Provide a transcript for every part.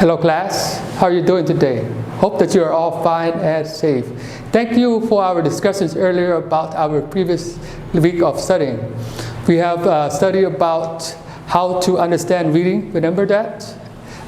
Hello class, how are you doing today? Hope that you are all fine and safe. Thank you for our discussions earlier about our previous week of studying. We have studied about how to understand reading, remember that?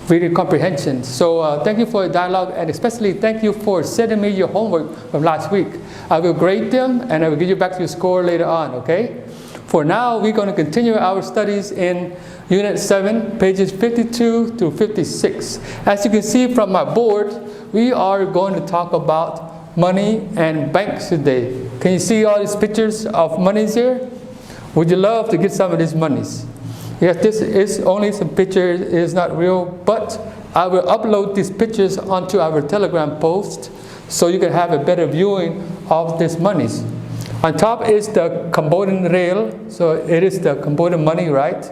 Reading comprehension. So thank you for the dialogue, and especially thank you for sending me your homework from last week. I will grade them and I will give you back your score later on, okay? For now, we're going to continue our studies in Unit 7, pages 52 through 56. As you can see from my board, we are going to talk about money and banks today. Can you see all these pictures of monies here? Would you love to get some of these monies? Yes, this is only some pictures, it is not real, but I will upload these pictures onto our Telegram post so you can have a better viewing of these monies. On top is the Cambodian real, so it is the Cambodian money, right?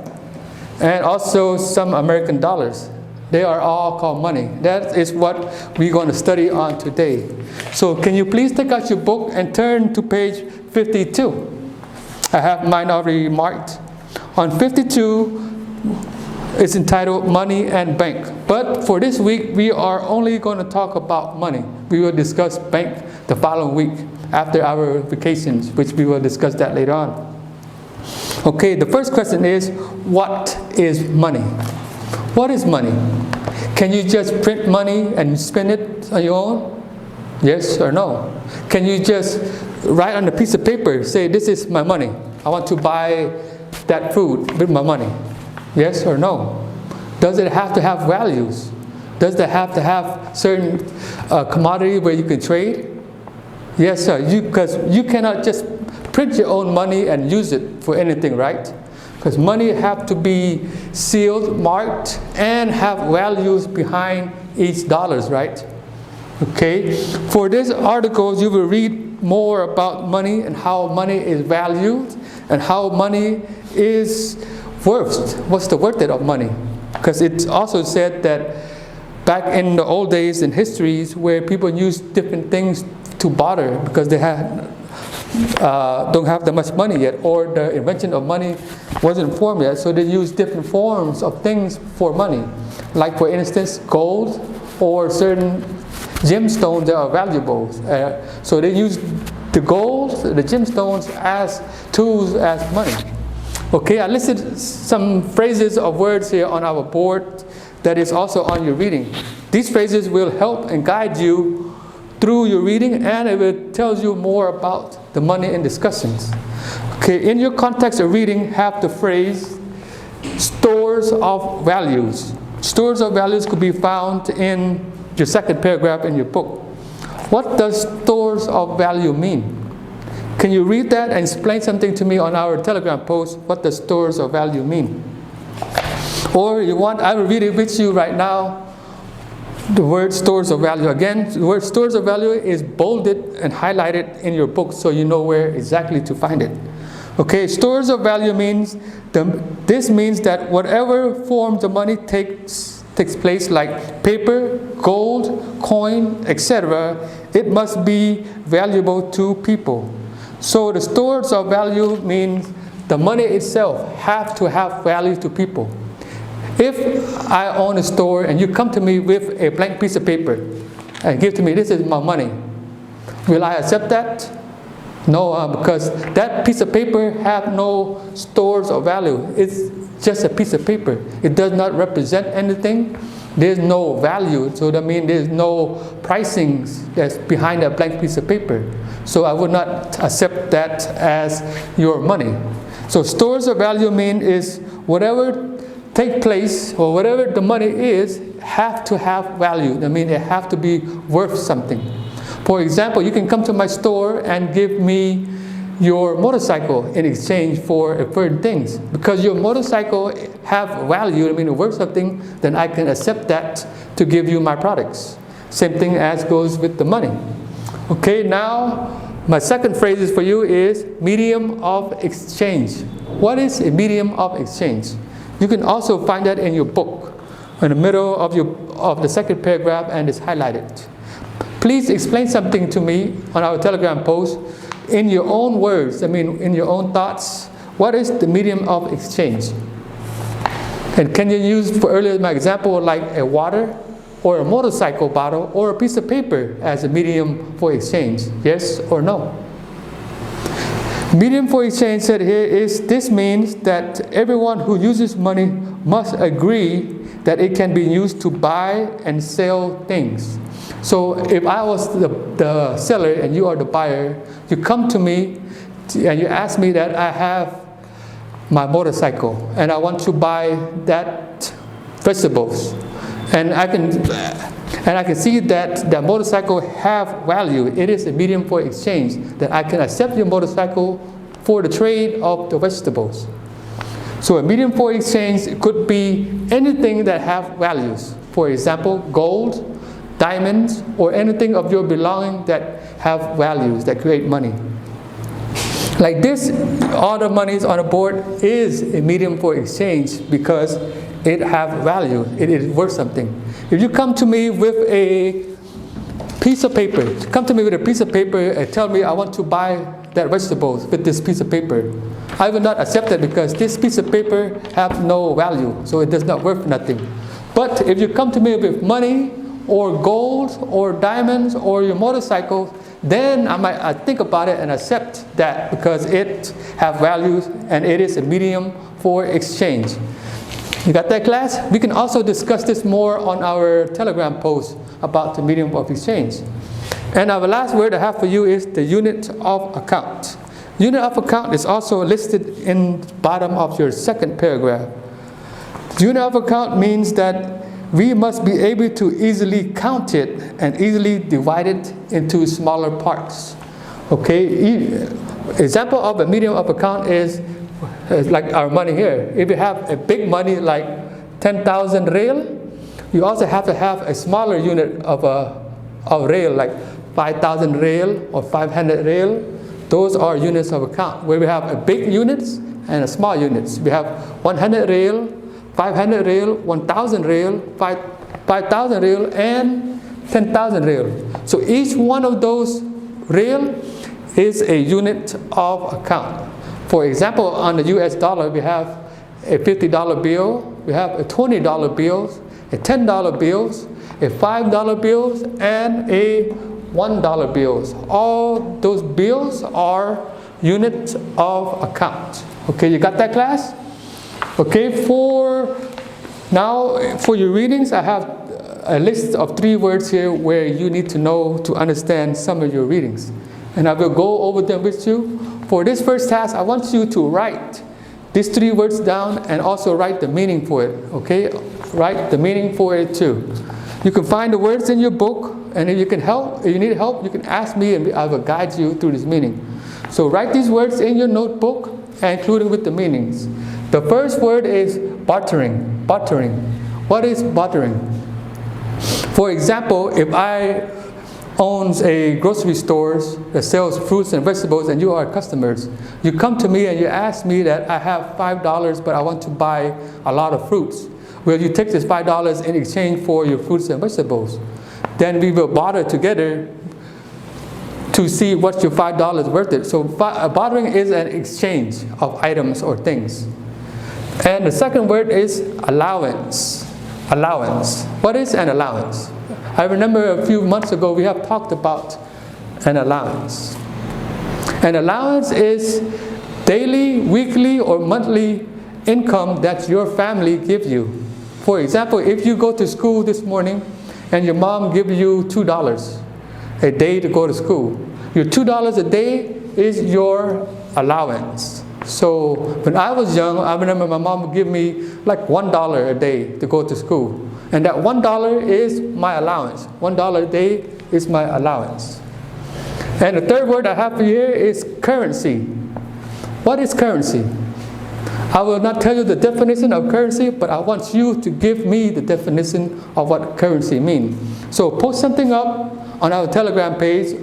And also some American dollars. They are all called money. That is what we're going to study on today. So can you please take out your book and turn to page 52? I have mine already marked. On 52, it's entitled Money and Bank. But for this week, we are only going to talk about money. We will discuss bank the following week after our vacations, which we will discuss that later on. Okay, the first question is, what is money? What is money? Can you just print money and spend it on your own? Yes or no? Can you just write on a piece of paper, say, this is my money. I want to buy that food with my money. Yes or no? Does it have to have values? Does it have to have certain commodity where you can trade? Yes, sir. Because you cannot just print your own money and use it for anything, right? Because money have to be sealed, marked, and have values behind each dollars, right? Okay. For this article, you will read more about money and how money is valued and how money is worth. What's the worth of money? Because it's also said that back in the old days in histories where people used different things to barter because they don't have that much money yet, or the invention of money wasn't formed yet, so they used different forms of things for money. Like for instance, gold or certain gemstones that are valuable. So they used the gold, the gemstones as tools as money. Okay, I listed some phrases of words here on our board that is also on your reading. These phrases will help and guide you through your reading, and it will tell you more about the money in discussions. Okay, in your context of reading, have the phrase stores of values. Stores of values could be found in your second paragraph in your book. What does stores of value mean? Can you read that and explain something to me on our Telegram post? What does stores of value mean? Or you want, I will read it with you right now. The word stores of value. Again, the word stores of value is bolded and highlighted in your book so you know where exactly to find it. Okay, stores of value means, this means that whatever form the money takes place, like paper, gold, coin, etc., it must be valuable to people. So the stores of value means the money itself have to have value to people. If I own a store and you come to me with a blank piece of paper and give to me, this is my money, will I accept that? No, because that piece of paper have no stores of value. It's just a piece of paper. It does not represent anything. There's no value, so that means there's no pricing that's behind that blank piece of paper. So I would not accept that as your money. So stores of value mean is whatever take place, or whatever the money is, have to have value. I mean, it have to be worth something. For example, you can come to my store and give me your motorcycle in exchange for certain things. Because your motorcycle have value, I mean, worth something, then I can accept that to give you my products. Same thing as goes with the money. Okay, now my second phrase for you is medium of exchange. What is a medium of exchange? You can also find that in your book, in the middle of the second paragraph, and it's highlighted. Please explain something to me on our Telegram post in your own words, I mean in your own thoughts. What is the medium of exchange? And can you use, for earlier my example, like a water? or a motorcycle bottle, or a piece of paper as a medium for exchange? Yes or no? Medium for exchange said here is, this means that everyone who uses money must agree that it can be used to buy and sell things. So if I was the seller and you are the buyer, you come to me and you ask me that I have my motorcycle and I want to buy that vegetables, and I can see that the motorcycle have value. It is a medium for exchange, that I can accept your motorcycle for the trade of the vegetables. So a medium for exchange could be anything that have values. For example, gold, diamonds, or anything of your belonging that have values, that create money. Like this, all the monies on the board is a medium for exchange because it have value, it is worth something. If you come to me with a piece of paper, and tell me I want to buy that vegetables with this piece of paper, I will not accept it because this piece of paper have no value, so it does not worth nothing. But if you come to me with money, or gold, or diamonds, or your motorcycle, then I think about it and accept that because it have values and it is a medium for exchange. You got that, class? We can also discuss this more on our Telegram post about the medium of exchange. And our last word I have for you is the unit of account. Unit of account is also listed in the bottom of your second paragraph. Unit of account means that we must be able to easily count it and easily divide it into smaller parts. Okay, example of a medium of account is like our money here. If you have a big money like 10,000 real, you also have to have a smaller unit of real, like 5,000 real or 500 real. Those are units of account, where we have a big units and a small units. We have 100 real, 500 real, 1,000 real, 5,000 real, and 10,000 real. So each one of those real is a unit of account. For example, on the US dollar, we have a $50 bill, we have a $20 bill, a $10 bills, a $5 bills, and a $1 bills. All those bills are units of account. Okay, you got that, class? Okay, for your readings, I have a list of 3 words here where you need to know to understand some of your readings. And I will go over them with you. For this first task, I want you to write these 3 words down and also write the meaning for it. Okay, write the meaning for it too. You can find the words in your book, and if you need help, you can ask me and I will guide you through this meaning. So write these words in your notebook, including with the meanings. The first word is bartering. Bartering. What is bartering? For example, if I owns a grocery store that sells fruits and vegetables and you are customers, you come to me and you ask me that I have $5 but I want to buy a lot of fruits. Will you take this $5 in exchange for your fruits and vegetables? Then we will barter together to see what your $5 is worth it. So bartering is an exchange of items or things. And the second word is allowance. Allowance. What is an allowance? I remember a few months ago we have talked about an allowance. An allowance is daily, weekly, or monthly income that your family gives you. For example, if you go to school this morning and your mom gives you $2 a day to go to school, your $2 a day is your allowance. So when I was young, I remember my mom would give me like $1 a day to go to school. And that $1 is my allowance. $1 a day is my allowance. And the third word I have for you here is currency. What is currency? I will not tell you the definition of currency, but I want you to give me the definition of what currency means. So post something up on our Telegram page.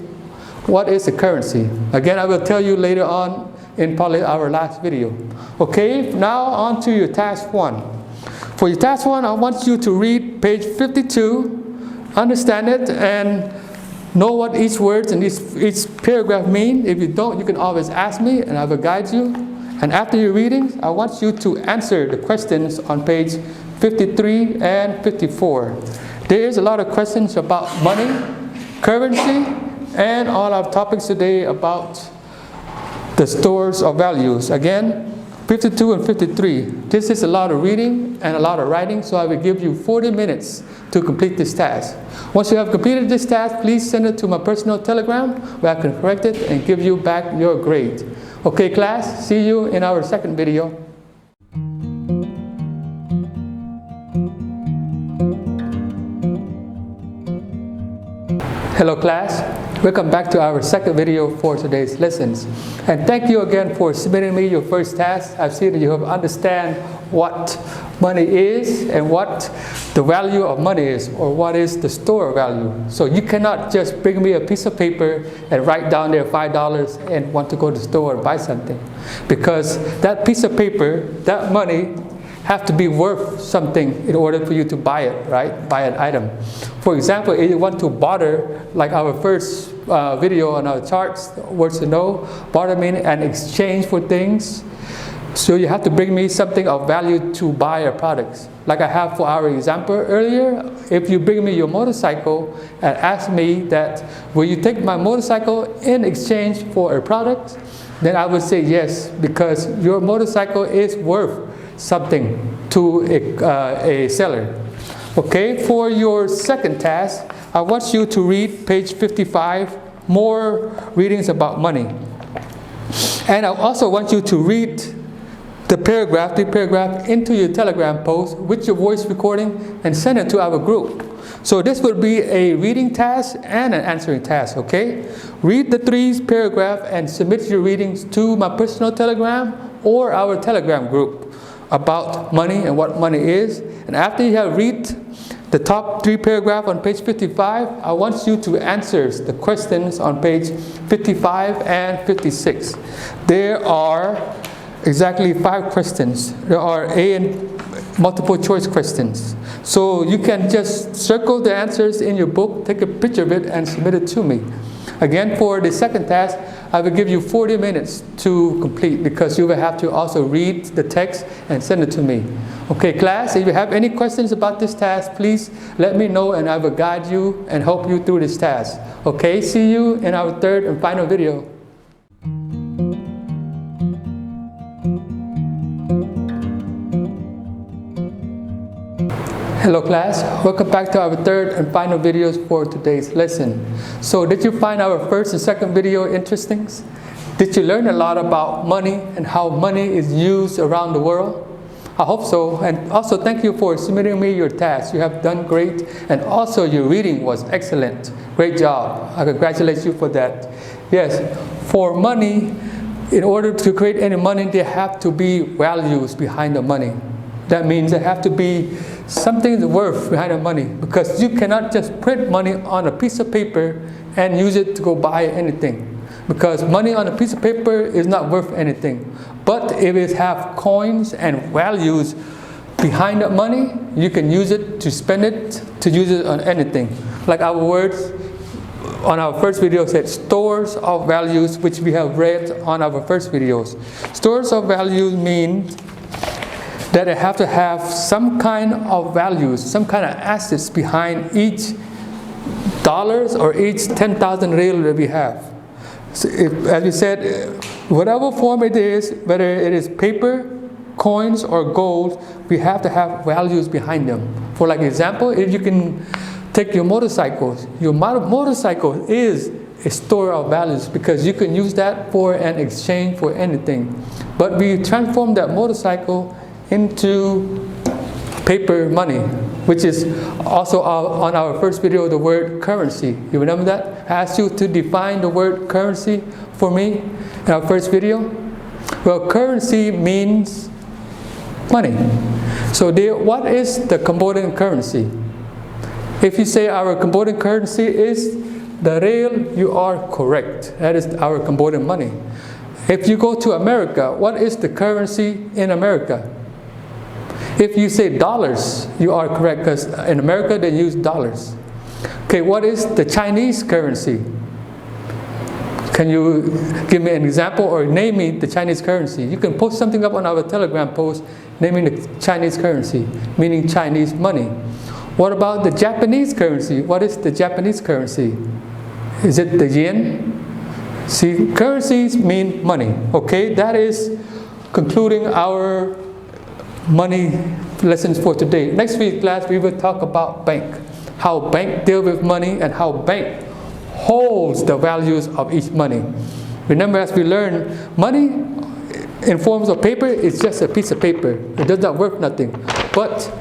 What is a currency? Again, I will tell you later on in probably our last video. Okay, now on to your task 1. For your task 1, I want you to read page 52, understand it, and know what each word and each paragraph mean. If you don't, you can always ask me and I will guide you. And after your readings, I want you to answer the questions on page 53 and 54. There is a lot of questions about money, currency, and all our topics today about the stores of values. Again, 52 and 53. This is a lot of reading and a lot of writing, so I will give you 40 minutes to complete this task. Once you have completed this task, please send it to my personal telegram where I can correct it and give you back your grade. Okay, class, see you in our second video. Hello class, welcome back to our second video for today's lessons. And thank you again for submitting me your first task. I've seen that you have understand what money is and what the value of money is, or what is the store value. So you cannot just bring me a piece of paper and write down there $5 and want to go to the store and buy something. Because that piece of paper, that money, have to be worth something in order for you to buy it, right? Buy an item. For example, if you want to barter, like our first video on our charts, words to know, barter means an exchange for things. So you have to bring me something of value to buy a product. Like I have for our example earlier, if you bring me your motorcycle and ask me that, will you take my motorcycle in exchange for a product? Then I would say yes, because your motorcycle is worth something to a seller. Okay, for your second task, I want you to read page 55, more readings about money. And I also want you to read the paragraph into your Telegram post with your voice recording and send it to our group. So this would be a reading task and an answering task, okay? Read the 3 paragraphs and submit your readings to my personal Telegram or our Telegram group about money and what money is. And after you have read the top 3 paragraphs on page 55, I want you to answer the questions on page 55 and 56. There are exactly 5 questions. There are A and multiple choice questions. So you can just circle the answers in your book, take a picture of it, and submit it to me. Again, for the second task, I will give you 40 minutes to complete, because you will have to also read the text and send it to me. Okay, class, if you have any questions about this task, please let me know and I will guide you and help you through this task. Okay, see you in our third and final video. Hello class, welcome back to our third and final videos for today's lesson. So did you find our first and second video interesting? Did you learn a lot about money and how money is used around the world? I hope so. And also thank you for submitting me your tasks. You have done great, and also your reading was excellent. Great job. I congratulate you for that. Yes, for money, in order to create any money, there have to be values behind the money. That means there have to be something worth behind the money, because you cannot just print money on a piece of paper and use it to go buy anything. Because money on a piece of paper is not worth anything. But if it have coins and values behind that money, you can use it to spend it, to use it on anything. Like our words on our first video said, stores of values, which we have read on our first videos. Stores of values mean that they have to have some kind of values, some kind of assets behind each dollars or each 10,000 real that we have. So as we said, whatever form it is, whether it is paper, coins, or gold, we have to have values behind them. For like example, if you can take your motorcycles, your motorcycle is a store of values, because you can use that for an exchange for anything. But we transform that motorcycle into paper money, which is also on our first video, the word currency. You remember that? I asked you to define the word currency for me in our first video. Well, currency means money. So what is the Cambodian currency? If you say our Cambodian currency is the real, you are correct. That is our Cambodian money. If you go to America, what is the currency in America? If you say dollars, you are correct, because in America they use dollars. Okay, what is the Chinese currency? Can you give me an example or name me the Chinese currency? You can post something up on our Telegram post naming the Chinese currency, meaning Chinese money. What about the Japanese currency? What is the Japanese currency? Is it the yen? See, currencies mean money. Okay, that is concluding our money lessons for today. Next week class we will talk about bank. How bank deal with money and how bank holds the values of each money. Remember, as we learned, money in forms of paper is just a piece of paper. It does not worth nothing. But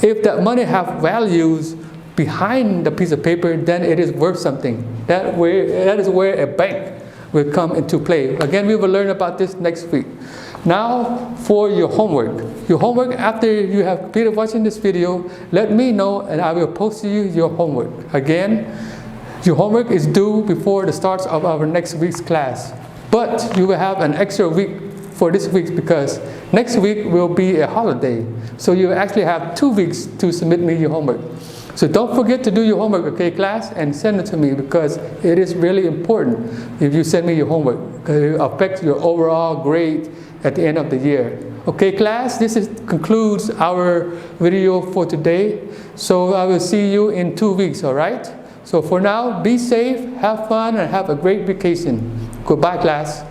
if that money have values behind the piece of paper, then it is worth something. That is where a bank will come into play. Again, we will learn about this next week. Now for your homework. Your homework, after you have completed watching this video, let me know and I will post to you your homework. Again, your homework is due before the start of our next week's class. But you will have an extra week for this week because next week will be a holiday. So you actually have 2 weeks to submit me your homework. So don't forget to do your homework, okay, class, and send it to me because it is really important if you send me your homework because it affects your overall grade at the end of the year. Okay, class, concludes our video for today. So I will see you in 2 weeks, all right? So for now, be safe, have fun, and have a great vacation. Goodbye, class.